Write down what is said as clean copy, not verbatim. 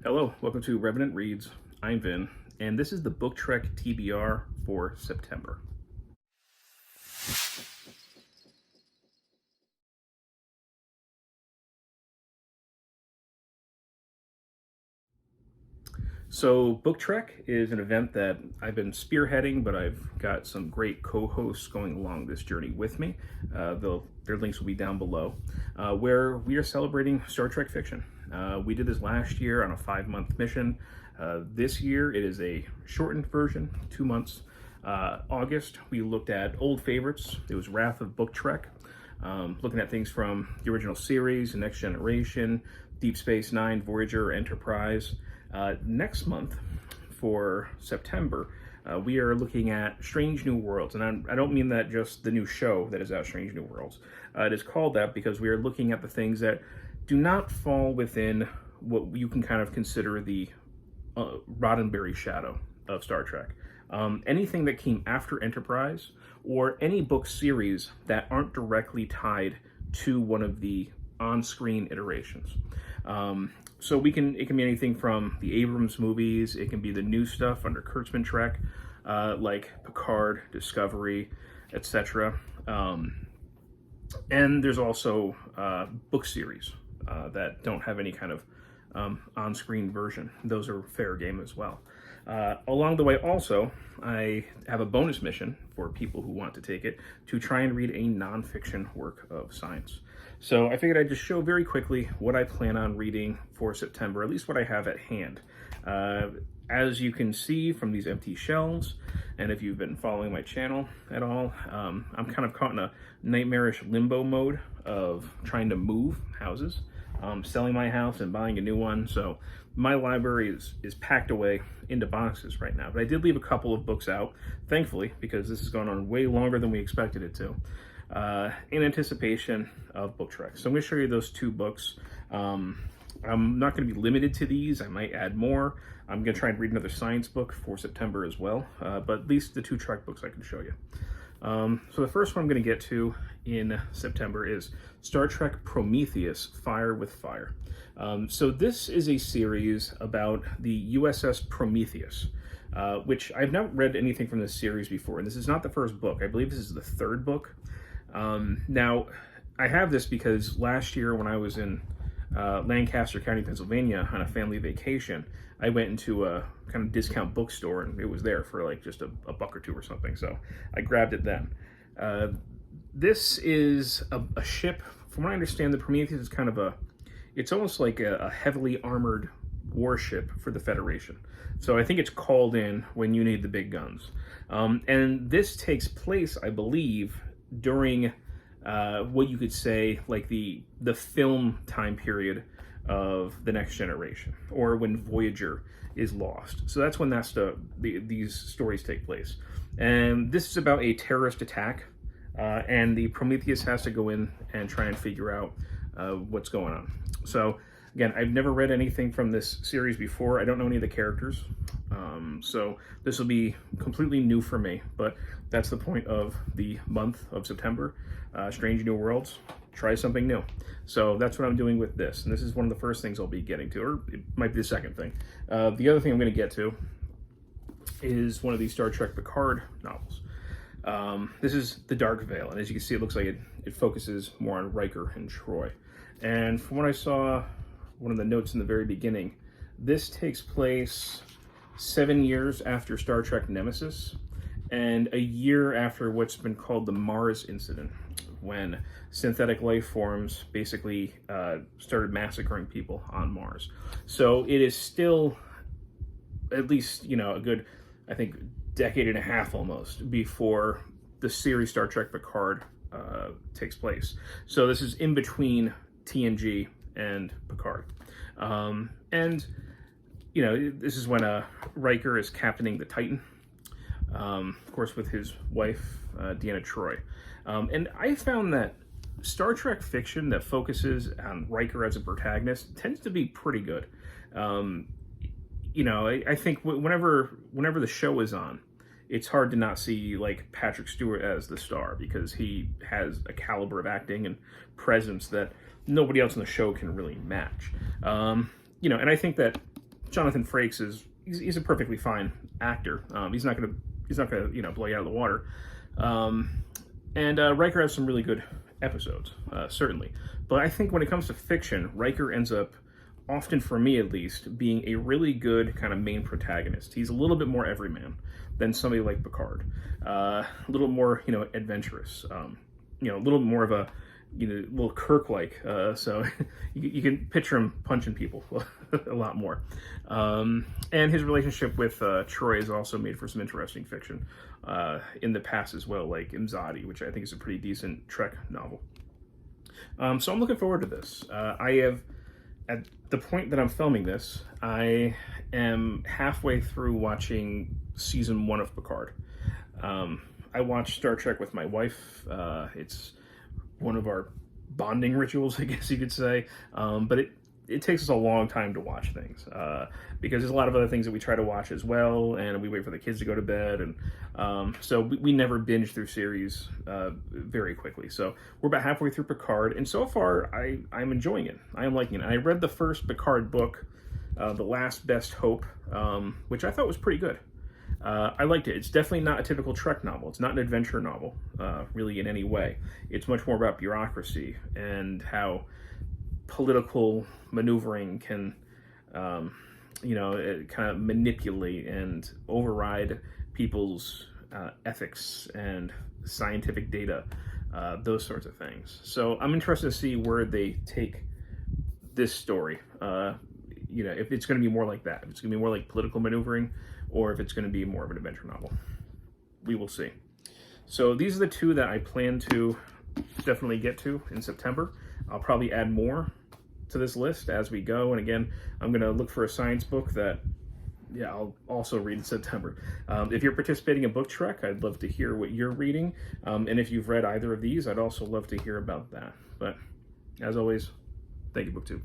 Hello, welcome to Revenant Reads. I'm Vin, and this is the Book Trek TBR for September. So, Book Trek is an event that I've been spearheading, but I've got some great co-hosts going along this journey with me. Their links will be down below, where we are celebrating Star Trek fiction. We did this last year on a 5-month mission. This year it is a shortened version, 2 months. August, we looked at old favorites. It was Wrath of Book Trek, looking at things from the original series, Next Generation, Deep Space Nine, Voyager, Enterprise. Next month, for September, we are looking at Strange New Worlds. And I don't mean that just the new show that is out, Strange New Worlds. It is called that because we are looking at the things that do not fall within what you can kind of consider the Roddenberry shadow of Star Trek. Anything that came after Enterprise, or any book series that aren't directly tied to one of the on-screen iterations. So it can be anything from the Abrams movies, it can be the new stuff under Kurtzman Trek, like PICARD, Discovery, etc. And there's also book series that don't have any kind of on-screen version. Those are fair game as well. Along the way also, I have a bonus mission for people who want to take it to try and read a nonfiction work of science. So I figured I'd just show very quickly what I plan on reading for September, at least what I have at hand. As you can see from these empty shelves, and if you've been following my channel at all, I'm kind of caught in a nightmarish limbo mode of trying to move houses, selling my house and buying a new one. So my library is packed away into boxes right now. But I did leave a couple of books out, thankfully, because this has gone on way longer than we expected it to, in anticipation of Book Trek. So I'm going to show you those 2 books. I'm not going to be limited to these. I might add more. I'm going to try and read another science book for September as well, but at least the 2 Trek books I can show you. So the first one I'm going to get to in September is Star Trek Prometheus, Fire with Fire. So this is a series about the USS Prometheus, which I've not read anything from this series before, and this is not the first book. I believe this is the 3rd book. Now, I have this because last year when I was in Lancaster County, Pennsylvania on a family vacation, I went into a kind of discount bookstore and it was there for like just a buck or 2 or something. So I grabbed it then. This is a ship. From what I understand, the Prometheus is kind of it's almost like a heavily armored warship for the Federation. So I think it's called in when you need the big guns. And this takes place, I believe, during what you could say like the film time period of the Next Generation, or when Voyager is lost. So that's when these stories take place. And this is about a terrorist attack, and the Prometheus has to go in and try and figure out what's going on. So again, I've never read anything from this series before. I don't know any of the characters. So this will be completely new for me, but that's the point of the month of September. Strange New Worlds, try something new. So that's what I'm doing with this. And this is one of the first things I'll be getting to, or it might be the second thing. The other thing I'm going to get to is one of these Star Trek PICARD novels. This is The Dark Veil, and as you can see, it looks like it focuses more on Riker and Troy. And from what I saw, one of the notes in the very beginning, this takes place 7 years after Star Trek Nemesis, and a year after what's been called the Mars Incident, when synthetic life forms basically started massacring people on Mars. So it is still at least, a good, I think, decade and a half almost before the series Star Trek PICARD takes place. So this is in between TNG and PICARD. And this is when Riker is captaining the Titan, of course, with his wife, Deanna Troi. And I found that Star Trek fiction that focuses on Riker as a protagonist tends to be pretty good. I think whenever the show is on, it's hard to not see like Patrick Stewart as the star, because he has a caliber of acting and presence that nobody else on the show can really match. And I think that Jonathan Frakes he's a perfectly fine actor. He's not gonna blow you out of the water. And Riker has some really good episodes, certainly. But I think when it comes to fiction, Riker ends up, often for me at least, being a really good kind of main protagonist. He's a little bit more everyman than somebody like Picard. A little more, adventurous. A little more of a, little Kirk-like. So you can picture him punching people a lot more. And his relationship with Troy is also made for some interesting fiction in the past as well, like Imzadi, which I think is a pretty decent Trek novel. So I'm looking forward to this. At the point that I'm filming this, I am halfway through watching season 1 of Picard. I watch Star Trek with my wife. It's one of our bonding rituals, I guess you could say. But it takes us a long time to watch things because there's a lot of other things that we try to watch as well, and we wait for the kids to go to bed, and so we never binge through series very quickly. So we're about halfway through Picard, and so far I'm enjoying it. I am liking it. I read the first Picard book, The Last Best Hope, which I thought was pretty good. I liked it. It's definitely not a typical Trek novel. It's not an adventure novel, really, in any way. It's much more about bureaucracy and how political maneuvering can, kind of manipulate and override people's ethics and scientific data, those sorts of things. So I'm interested to see where they take this story. If it's going to be more like that, if it's going to be more like political maneuvering, or if it's going to be more of an adventure novel. We will see. So these are the 2 that I plan to definitely get to in September. I'll probably add more to this list as we go. And again, I'm going to look for a science book that, I'll also read in September. If you're participating in Book Trek, I'd love to hear what you're reading. And if you've read either of these, I'd also love to hear about that. But as always, thank you, BookTube.